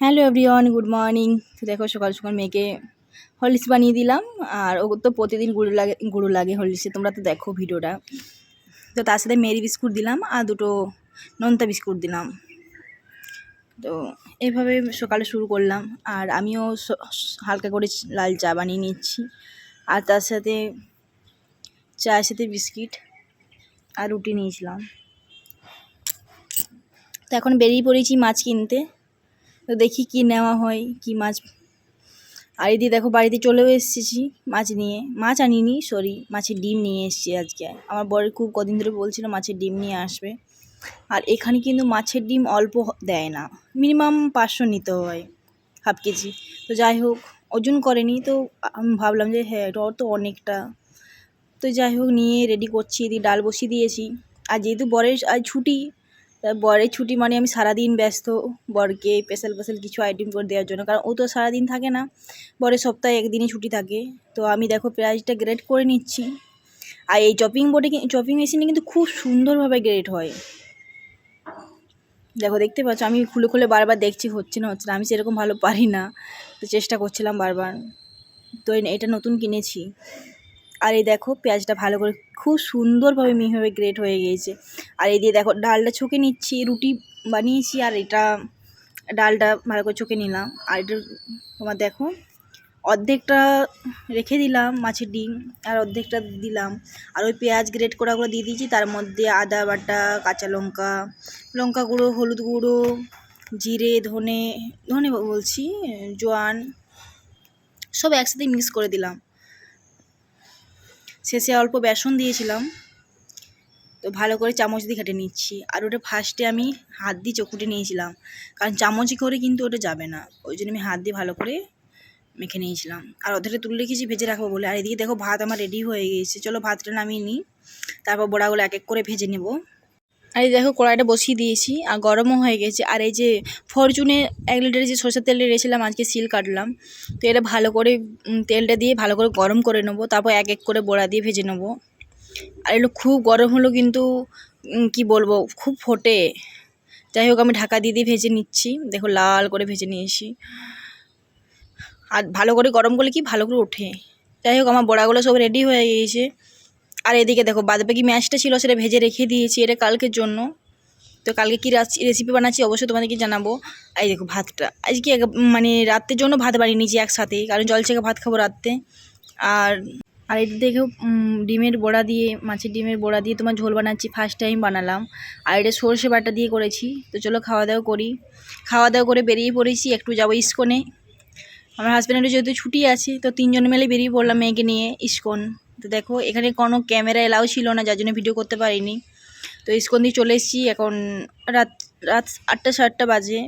Hello everyone, good morning. তো দেখো সকাল সকাল মেয়েকে হরলিক্স বানিয়ে দিলাম। আর ও তো প্রতিদিন গুঁড়ো লাগে হরলিক্সে, তোমরা তো দেখো ভিডিওটা। তো তার সাথে মেরি বিস্কুট দিলাম আর দুটো নোনতা বিস্কুট দিলাম। তো এইভাবে সকালে শুরু করলাম। আর আমিও হালকা করে লাল চা বানিয়ে নিচ্ছি, আর তার সাথে চায়ের সাথে বিস্কিট আর রুটি নিয়েছিলাম। তো এখন বেরিয়ে পড়েছি মাছ কিনতে। তো দেখি কি নেওয়া হয়, কি মাছ। আর এদিকে দেখো বাড়িতে চলেও এসেছি মাছ নিয়ে। মাছ আনিনি, মাছের ডিম নিয়ে এসেছি আজকে। আমার বর খুব কদিন ধরে বলছিল মাছের ডিম নিয়ে আসবে। আর এখানে কিন্তু মাছের ডিম অল্প দেয় না, মিনিমাম 500 নিতে হয়, হাফ কেজি। তো যাই হোক, ওজন করেনি, তো আমি ভাবলাম যে হ্যাঁ এটা তো অনেকটা। তো যাই হোক নিয়ে রেডি করছি, এদিকে ডাল বসিয়ে দিয়েছি। আর যেহেতু বরের আজ ছুটি, বরের ছুটি মানে আমি সারাদিন ব্যস্ত বরকে স্পেশাল কিছু আইটেম করে দেওয়ার জন্য, কারণ ও তো সারাদিন থাকে না, বরের সপ্তাহে একদিনই ছুটি থাকে। তো আমি দেখো পেঁয়াজটা গ্রেট করে নিচ্ছি। আর এই চপিং মেশিনে কিন্তু খুব সুন্দরভাবে গ্রেট হয়। দেখো দেখতে পাচ্ছ, আমি খুলে খুলে বারবার দেখছি হচ্ছে না। আমি সেরকম ভালো পারি না, তো চেষ্টা করছিলাম বারবার। তো এটা নতুন কিনেছি। আর এই দেখো পেঁয়াজটা ভালো করে খুব সুন্দরভাবে মিহিভাবে গ্রেট হয়ে গিয়েছে। আর এই দিয়ে দেখো ডালটা ছকে নিচ্ছি, রুটি বানিয়েছি আর এটা ডালটা ভালো করে ছকে নিলাম। আর এটা তোমার দেখো অর্ধেকটা রেখে দিলাম মাছের ডিম, আর অর্ধেকটা দিলাম। আর ওই পেঁয়াজ গ্রেট করাগুলো দিয়ে দিয়েছি, তার মধ্যে আদা বাটা, কাঁচা লঙ্কা, লঙ্কা গুঁড়ো, হলুদ গুঁড়ো, জিরে, ধনে বলছি, জোয়ান, সব একসাথে মিক্স করে দিলাম। শেষে অল্প বেসন দিয়েছিলাম। তো ভালো করে চামচ দিয়ে ঘেটে নিচ্ছি। আর ওটা ফার্স্টে আমি হাত দিয়ে চকুটে নিয়েছিলাম, কারণ চামচে করে কিন্তু ওটা যাবে না, ওই জন্য আমি হাত দিয়ে ভালো করে মেখে নিয়েছিলাম। আর ওদেরকে তুলে রেখেছি ভেজে রাখবো বলে। আর এদিকে দেখো ভাত আমার রেডি হয়ে গিয়েছে, চলো ভাতটা নামিয়ে নিই, তারপর বড়াগুলো এক এক করে ভেজে নেব। আর এই দেখো কড়াইটা বসিয়ে দিয়েছি আর গরমও হয়ে গেছে। আর এই যে ফরচুনে 1 লিটারের যে সরষের তেলটা রেখেছিলাম, আজকে সিল কাটলাম। তো এটা ভালো করে তেলটা দিয়ে ভালো করে গরম করে নেবো, তারপর এক এক করে বড়া দিয়ে ভেজে নেবো। আর এগুলো খুব গরম হলো কিন্তু কি বলবো, খুব ফোটে। যাই হোক আমি ঢাকা দিয়ে ভেজে নিচ্ছি, দেখো লাল করে ভেজে নিয়েছি। আর ভালো করে গরম করলে কি ভালো করে ওঠে। যাই হোক আমার বড়াগুলো সব রেডি হয়ে গিয়েছে। আর এদিকে দেখো বাদবাকি ম্যাশটা ছিল, সেটা ভেজে রেখে দিয়েছি, এটা কালকের জন্য। তো কালকে কী রেসিপি বানাচ্ছি অবশ্যই তোমাদেরকে জানাবো। এই দেখো ভাতটা আজকে মানে রাত্রের জন্য ভাত বানিয়ে নিয়েছি একসাথে, কারণ জল ছেঁকে ভাত খাবো রাত্রে। আর আর এটি দেখেও ডিমের বড়া দিয়ে, মাছের ডিমের বড়া দিয়ে তোমার ঝোল বানাচ্ছি, ফার্স্ট টাইম বানালাম। আর এটা সর্ষে বাটা দিয়ে করেছি। তো চলো খাওয়া দাওয়া করি। খাওয়া দাওয়া করে বেরিয়ে পড়েছি, একটু যাবো ইস্কনে। আমার হাজব্যান্ডের যেহেতু ছুটি আছে, তো 3 জন মিলে বেরিয়ে পড়লাম মেয়েকে নিয়ে ইস্কন। তো দেখো এখানে কোনো ক্যামেরা এলাও ছিল না, যার জন্য ভিডিও করতে পারিনি। তো ইস্কন দিয়ে চলে এসেছি, এখন রাত 8টা 8:30 বাজে।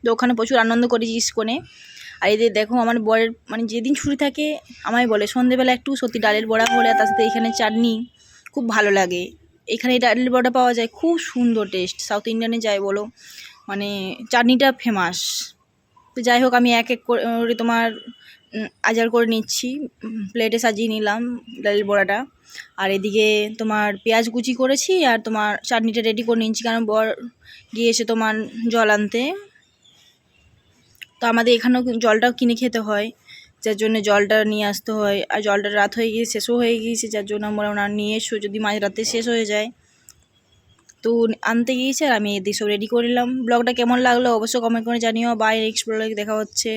তো ওখানে প্রচুর আনন্দ করেছি ইস্কনে। আর এদের দেখো আমার বরের মানে যেদিন ছুটি থাকে আমায় বলে সন্ধেবেলা একটু সত্যি ডালের বড়া হলে, তার সাথে এখানে চাটনি খুব ভালো লাগে। এখানে ডালের বড়া পাওয়া যায়, খুব সুন্দর টেস্ট, সাউথ ইন্ডিয়ানে যাই বলো, মানে চাটনিটা ফেমাস। তো যাই হোক আমি এক এক করে তোমার আজার করে নিচ্ছি, প্লেটে সাজিয়ে নিলাম ডালের বড়াটা। আর এদিকে তোমার পেঁয়াজ কুচি করেছি আর তোমার চাটনিটা রেডি করে নিচ্ছি, কারণ বর গিয়েছে তোমার জল আনতে। তো আমাদের এখানেও জলটাও কিনে খেতে হয়, যার জন্য জলটা নিয়ে আসতে হয়। আর জলটা রাত হয়ে গিয়ে শেষও হয়ে গিয়েছে, যার জন্য আমরা ওনার নিয়ে এসো, যদি মাঝরাতে শেষ হয়ে যায়। তো আনতে গিয়েছে আর আমি এদিকে সব রেডি করে নিলাম। ব্লগটা কেমন লাগলো অবশ্যই কমেন্ট করে জানিও। বাই, নেক্সট ব্লগে দেখা হচ্ছে।